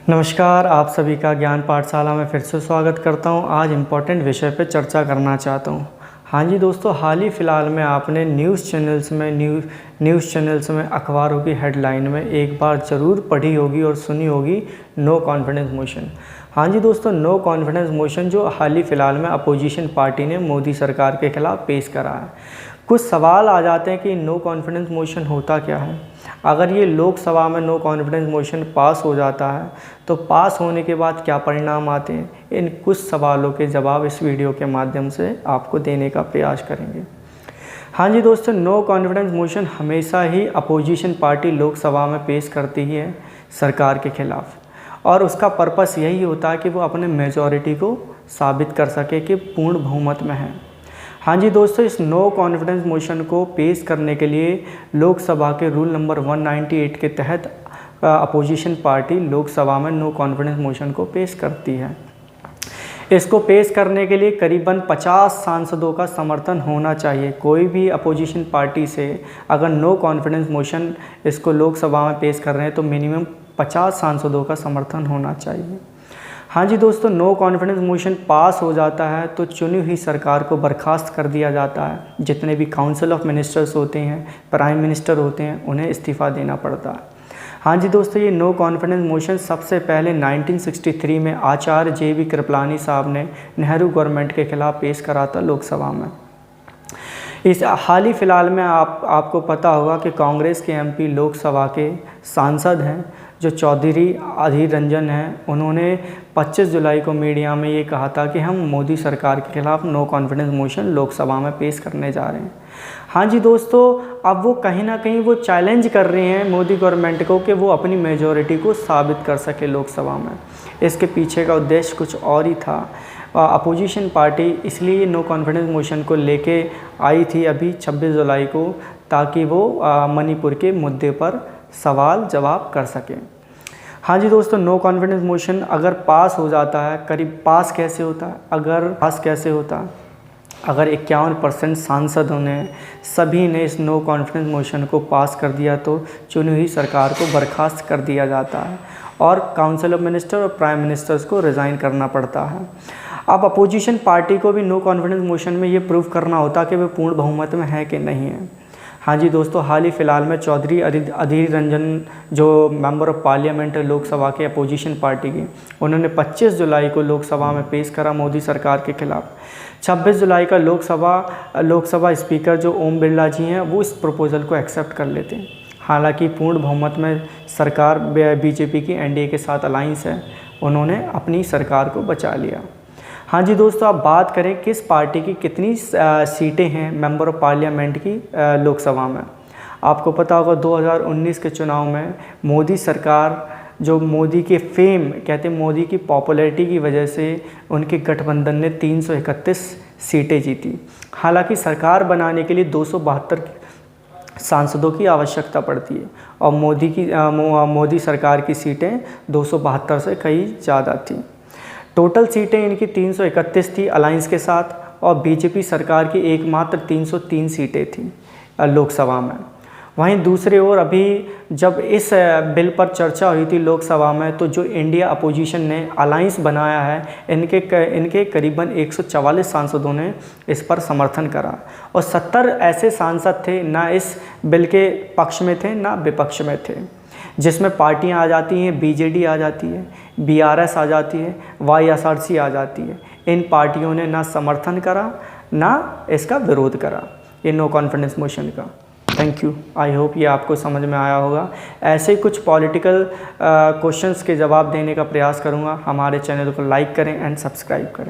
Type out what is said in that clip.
नमस्कार, आप सभी का ज्ञान पाठशाला में फिर से स्वागत करता हूं। आज इम्पोर्टेंट विषय पर चर्चा करना चाहता हूं। हाँ जी दोस्तों, हाल ही फ़िलहाल में आपने न्यूज़ चैनल्स में अखबारों की हेडलाइन में एक बार ज़रूर पढ़ी होगी और सुनी होगी, नो कॉन्फिडेंस मोशन। हाँ जी दोस्तों, नो कॉन्फिडेंस मोशन जो हाल ही फ़िलहाल में अपोजिशन पार्टी ने मोदी सरकार के खिलाफ़ पेश करा है। कुछ सवाल आ जाते हैं कि नो कॉन्फिडेंस मोशन होता क्या है। अगर ये लोकसभा में नो कॉन्फिडेंस मोशन पास हो जाता है तो पास होने के बाद क्या परिणाम आते हैं, इन कुछ सवालों के जवाब इस वीडियो के माध्यम से आपको देने का प्रयास करेंगे। हाँ जी दोस्तों, नो कॉन्फिडेंस मोशन हमेशा ही अपोजिशन पार्टी लोकसभा में पेश करती ही है सरकार के खिलाफ़, और उसका पर्पस यही होता है कि वो अपने मेजॉरिटी को साबित कर सके कि पूर्ण बहुमत में है। हाँ जी दोस्तों, इस नो कॉन्फिडेंस मोशन को पेश करने के लिए लोकसभा के रूल नंबर 198 के तहत अपोजिशन पार्टी लोकसभा में नो कॉन्फिडेंस मोशन को पेश करती है। इसको पेश करने के लिए करीबन 50 सांसदों का समर्थन होना चाहिए। कोई भी अपोजिशन पार्टी से अगर नो कॉन्फिडेंस मोशन इसको लोकसभा में पेश कर रहे हैं तो मिनिमम 50 सांसदों का समर्थन होना चाहिए। हाँ जी दोस्तों, नो कॉन्फिडेंस मोशन पास हो जाता है तो चुनी हुई सरकार को बर्खास्त कर दिया जाता है। जितने भी काउंसिल ऑफ मिनिस्टर्स होते हैं, प्राइम मिनिस्टर होते हैं, उन्हें इस्तीफ़ा देना पड़ता है। हाँ जी दोस्तों, ये नो कॉन्फिडेंस मोशन सबसे पहले 1963 में आचार्य JV कृपलानी साहब ने नेहरू गवर्नमेंट के खिलाफ पेश करा था लोकसभा में। इस हाल ही फ़िलहाल में आपको पता होगा कि कांग्रेस के MP लोकसभा के सांसद हैं जो चौधरी अधीर रंजन हैं। उन्होंने 25 जुलाई को मीडिया में ये कहा था कि हम मोदी सरकार के खिलाफ़ नो कॉन्फिडेंस मोशन लोकसभा में पेश करने जा रहे हैं। हाँ जी दोस्तों, अब वो कहीं ना कहीं वो चैलेंज कर रहे हैं मोदी गवर्नमेंट को कि वो अपनी मेजॉरिटी को साबित कर सके लोकसभा में। इसके पीछे का उद्देश्य कुछ और ही था। अपोजिशन पार्टी इसलिए नो कॉन्फिडेंस मोशन को लेके आई थी अभी 26 जुलाई को, ताकि वो मणिपुर के मुद्दे पर सवाल जवाब कर सकें। हाँ जी दोस्तों, नो कॉन्फिडेंस मोशन अगर पास हो जाता है, करीब पास कैसे होता है, अगर 51% सांसदों ने सभी ने इस नो कॉन्फिडेंस मोशन को पास कर दिया तो चुनी हुई सरकार को बर्खास्त कर दिया जाता है और काउंसिल ऑफ मिनिस्टर और प्राइम मिनिस्टर्स को रिज़ाइन करना पड़ता है। अब अपोजिशन पार्टी को भी नो कॉन्फिडेंस मोशन में ये प्रूव करना होता कि वे पूर्ण बहुमत में है कि नहीं है। हाँ जी दोस्तों, हाल ही फ़िलहाल में चौधरी अधीर रंजन जो मेंबर ऑफ पार्लियामेंट है लोकसभा के अपोजिशन पार्टी की, उन्होंने 25 जुलाई को लोकसभा में पेश करा मोदी सरकार के खिलाफ। 26 जुलाई का लोकसभा स्पीकर जो ओम बिरला जी हैं वो इस प्रपोज़ल को एक्सेप्ट कर लेते हैं। हालांकि पूर्ण बहुमत में सरकार BJP की NDA के साथ अलाइंस है, उन्होंने अपनी सरकार को बचा लिया। हाँ जी दोस्तों, अब बात करें किस पार्टी की कितनी सीटें हैं मेंबर ऑफ पार्लियामेंट की लोकसभा में। आपको पता होगा 2019 के चुनाव में मोदी सरकार जो मोदी के फेम कहते हैं, मोदी की पॉपुलैरिटी की वजह से उनके गठबंधन ने 331 सीटें जीती। हालांकि सरकार बनाने के लिए 272 सांसदों की आवश्यकता पड़ती है और मोदी सरकार की सीटें 272 से कई ज़्यादा थी। टोटल सीटें इनकी 331 थी अलायंस के साथ, और BJP सरकार की एकमात्र 303 सीटें थी लोकसभा में। वहीं दूसरी ओर अभी जब इस बिल पर चर्चा हुई थी लोकसभा में, तो जो इंडिया अपोजिशन ने अलायंस बनाया है, इनके करीबन 144 सांसदों ने इस पर समर्थन करा और 70 ऐसे सांसद थे ना इस बिल के पक्ष में थे ना विपक्ष में थे, जिसमें पार्टियां आ जाती हैं, BJD आ जाती है, BRS आ जाती है, YSRC आ जाती है। इन पार्टियों ने ना समर्थन करा ना इसका विरोध करा, ये नो कॉन्फिडेंस मोशन का। थैंक यू, आई होप ये आपको समझ में आया होगा। ऐसे कुछ पॉलिटिकल क्वेश्चंस के जवाब देने का प्रयास करूँगा। हमारे चैनल को लाइक करें एंड सब्सक्राइब करें।